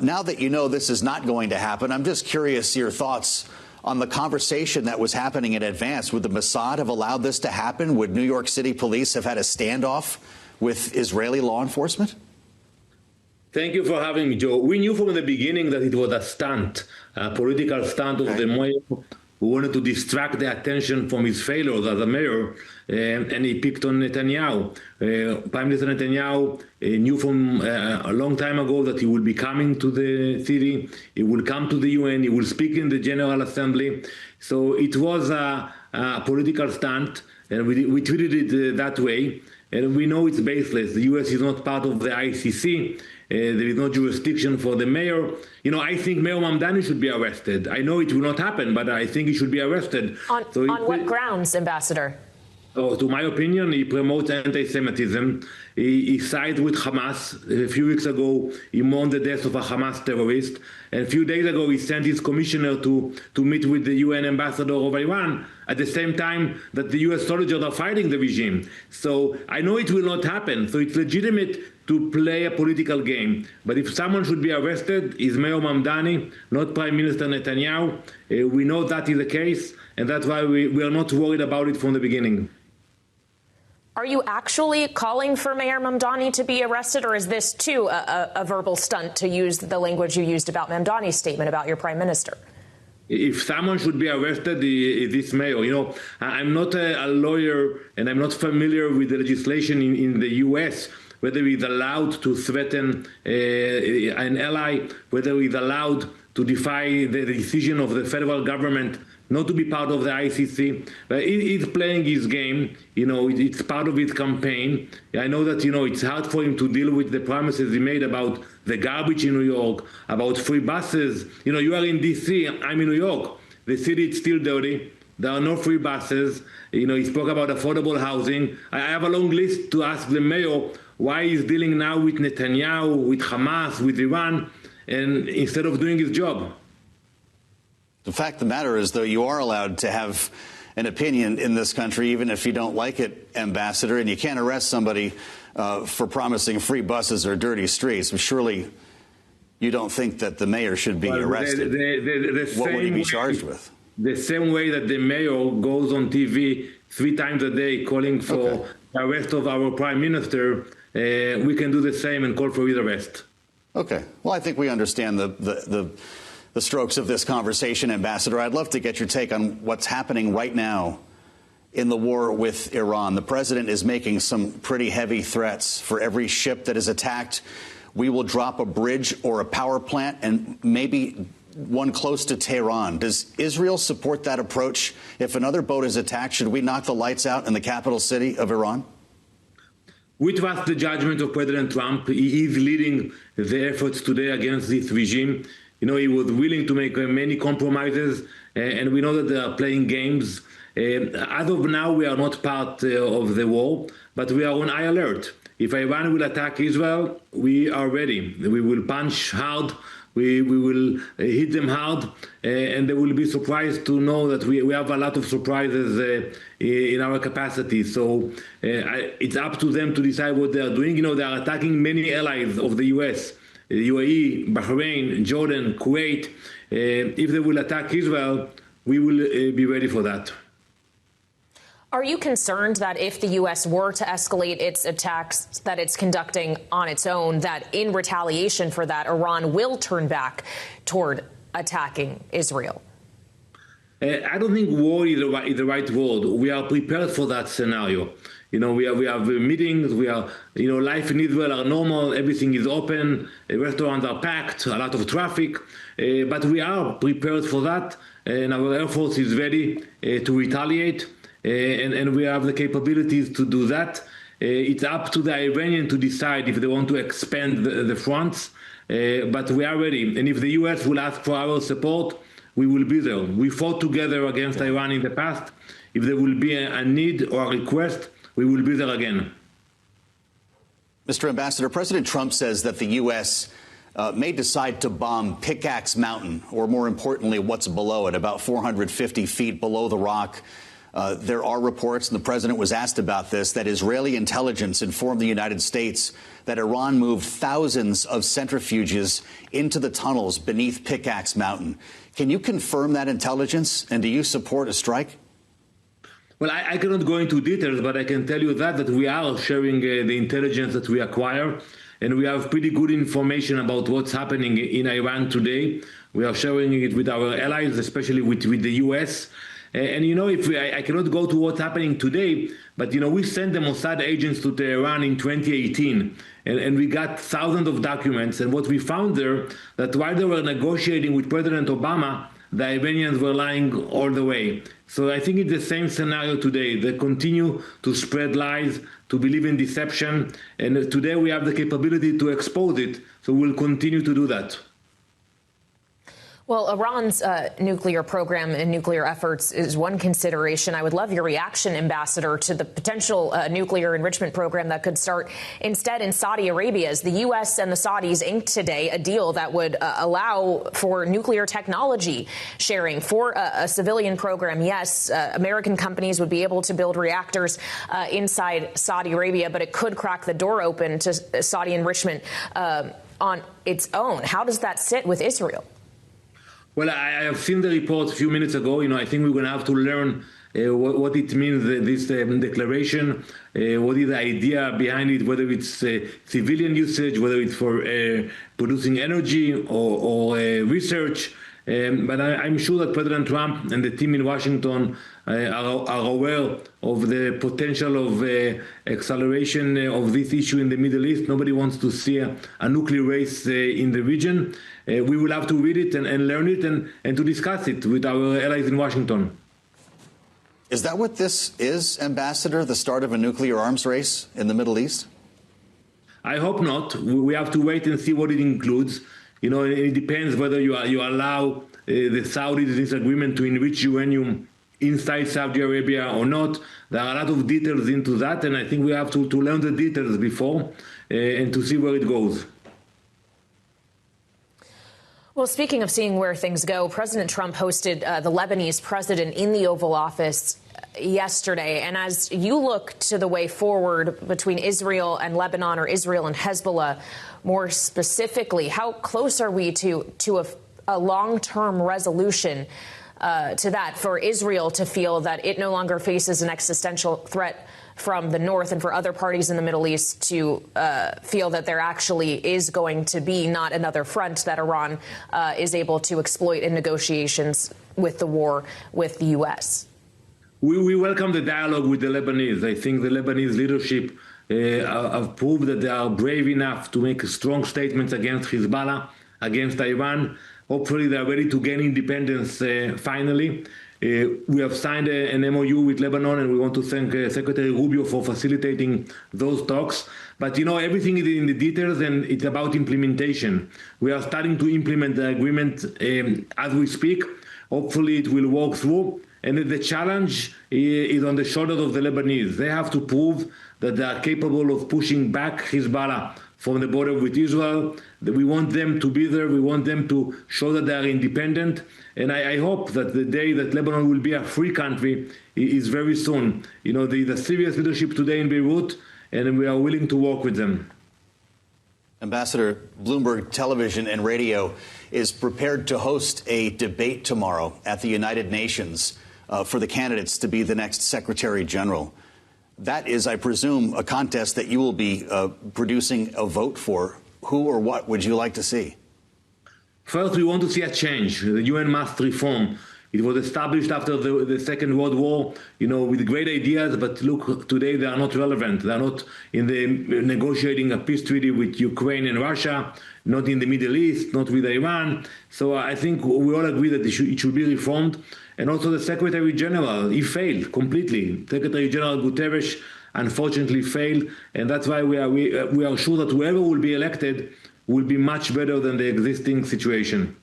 Now that you know this is not going to happen, I'm just curious your thoughts on the conversation that was happening in advance. Would the Mossad have allowed this to happen? Would New York City police have had a standoff with Israeli law enforcement? Thank you for having me, Joe. We knew from the beginning that it was a stunt, a political stunt of the mayor who wanted to distract the attention from his failures as a mayor, and he picked on Netanyahu. Prime Minister Netanyahu knew from a long time ago that he will be coming to the city, he will come to the UN, he will speak in the General Assembly. So it was a political stunt, and we treated it that way. And we know it's baseless. The U.S. is not part of the ICC. There is no jurisdiction for the mayor. You know, I think Mayor Mamdani should be arrested. I know it will not happen, but I think he should be arrested. On what grounds, Ambassador? To my opinion, he promotes anti-Semitism. He sides with Hamas. A few weeks ago, he mourned the death of a Hamas terrorist. And a few days ago, he sent his commissioner to meet with the UN Ambassador of Iran at the same time that the US soldiers are fighting the regime. So I know it will not happen. So it's legitimate to play a political game. But if someone should be arrested, it's Mayor Mamdani, not Prime Minister Netanyahu. We know that is the case, and that's why we are not worried about it from the beginning. Are you actually calling for Mayor Mamdani to be arrested, or is this, too, a verbal stunt, to use the language you used about Mamdani's statement about your prime minister? If someone should be arrested, this mayor. You know, I'm not a lawyer, and I'm not familiar with the legislation in the U.S., whether he's allowed to threaten an ally, whether he's allowed to defy the decision of the federal government not to be part of the ICC. But he's playing his game. You know, it's part of his campaign. I know that, you know, it's hard for him to deal with the promises he made about the garbage in New York, about free buses. You know, you are in D.C., I'm in New York. The city is still dirty. There are no free buses. You know, he spoke about affordable housing. I have a long list to ask the mayor why he's dealing now with Netanyahu, with Hamas, with Iran, and instead of doing his job. The fact of the matter is, though, you are allowed to have an opinion in this country, even if you don't like it, Ambassador, and you can't arrest somebody for promising free buses or dirty streets. But surely you don't think that the mayor should be arrested. What would he be charged with? The same way that the mayor goes on TV 3 times a day calling for the arrest of our prime minister, we can do the same and call for his arrest. Okay. Well, I think we understand the strokes of this conversation, Ambassador. I'd love to get your take on what's happening right now in the war with Iran. The president is making some pretty heavy threats. For every ship that is attacked, we will drop a bridge or a power plant, and maybe one close to Tehran. Does Israel support that approach? If another boat is attacked, should we knock the lights out in the capital city of Iran? We trust the judgment of President Trump. He is leading the efforts today against this regime. You know, he was willing to make many compromises, and we know that they are playing games. As of now, we are not part of the war, but we are on high alert. If Iran will attack Israel, we are ready. We will punch hard. We will hit them hard, and they will be surprised to know that we have a lot of surprises in our capacity. So it's up to them to decide what they are doing. You know, they are attacking many allies of the U.S., UAE, Bahrain, Jordan, Kuwait. If they will attack Israel, we will be ready for that. Are you concerned that if the U.S. were to escalate its attacks that it's conducting on its own, that in retaliation for that, Iran will turn back toward attacking Israel? I don't think war is the right word. We are prepared for that scenario. You know, we have meetings. We are, you know, life in Israel are normal. Everything is open. Restaurants are packed. A lot of traffic. But we are prepared for that, and our Air Force is ready to retaliate. And we have the capabilities to do that. It's up to the Iranians to decide if they want to expand the fronts, but we are ready. And if the U.S. will ask for our support, we will be there. We fought together against Iran in the past. If there will be a need or a request, we will be there again. Mr. Ambassador, President Trump says that the U.S. May decide to bomb Pickaxe Mountain, or more importantly, what's below it, about 450 feet below the rock. There are reports, and the president was asked about this, that Israeli intelligence informed the United States that Iran moved thousands of centrifuges into the tunnels beneath Pickaxe Mountain. Can you confirm that intelligence, and do you support a strike? Well, I cannot go into details, but I can tell you that we are sharing the intelligence that we acquire, and we have pretty good information about what's happening in Iran today. We are sharing it with our allies, especially with the U.S., and, you know, I cannot go to what's happening today, but, you know, we sent the Mossad agents to Tehran in 2018, and we got thousands of documents. And what we found there, that while they were negotiating with President Obama, the Iranians were lying all the way. So I think it's the same scenario today. They continue to spread lies, to believe in deception, and today we have the capability to expose it, so we'll continue to do that. Well, Iran's nuclear program and nuclear efforts is one consideration. I would love your reaction, Ambassador, to the potential nuclear enrichment program that could start instead in Saudi Arabia. As the U.S. and the Saudis inked today a deal that would allow for nuclear technology sharing for a civilian program. Yes, American companies would be able to build reactors inside Saudi Arabia, but it could crack the door open to Saudi enrichment on its own. How does that sit with Israel? Well, I have seen the report a few minutes ago. You know, I think we're going to have to learn what it means, this declaration, what is the idea behind it, whether it's civilian usage, whether it's for producing energy or research. But I'm sure that President Trump and the team in Washington are aware of the potential of acceleration of this issue in the Middle East. Nobody wants to see a nuclear race in the region. We will have to read it and learn it and to discuss it with our allies in Washington. Is that what this is, Ambassador, the start of a nuclear arms race in the Middle East? I hope not. We have to wait and see what it includes. You know, it depends whether you allow the Saudis in this agreement to enrich uranium inside Saudi Arabia or not. There are a lot of details into that, and I think we have to learn the details before and to see where it goes. Well, speaking of seeing where things go, President Trump hosted the Lebanese president in the Oval Office yesterday. And as you look to the way forward between Israel and Lebanon, or Israel and Hezbollah, more specifically, how close are we to a long-term resolution to that, for Israel to feel that it no longer faces an existential threat from the north, and for other parties in the Middle East to feel that there actually is going to be not another front that Iran is able to exploit in negotiations with the war with the U.S.? We welcome the dialogue with the Lebanese. I think the Lebanese leadership have proved that they are brave enough to make strong statements against Hezbollah, against Iran. Hopefully they are ready to gain independence finally. We have signed an MOU with Lebanon, and we want to thank Secretary Rubio for facilitating those talks. But, you know, everything is in the details, and it's about implementation. We are starting to implement the agreement as we speak. Hopefully it will work through. And the challenge is on the shoulders of the Lebanese. They have to prove that they are capable of pushing back Hezbollah from the border with Israel. We want them to be there. We want them to show that they are independent. And I hope that the day that Lebanon will be a free country is very soon. You know, the serious leadership today in Beirut, and we are willing to work with them. Ambassador, Bloomberg Television and Radio is prepared to host a debate tomorrow at the United Nations for the candidates to be the next Secretary General. That is, I presume, a contest that you will be producing a vote for. Who or what would you like to see? First, we want to see a change. The UN must reform. It was established after the Second World War, you know, with great ideas, but look, today they are not relevant. They are not in the negotiating a peace treaty with Ukraine and Russia, not in the Middle East, not with Iran. So I think we all agree that it should be reformed. And also the Secretary General, he failed completely. Secretary General Guterres unfortunately failed, and that's why we are sure that whoever will be elected will be much better than the existing situation.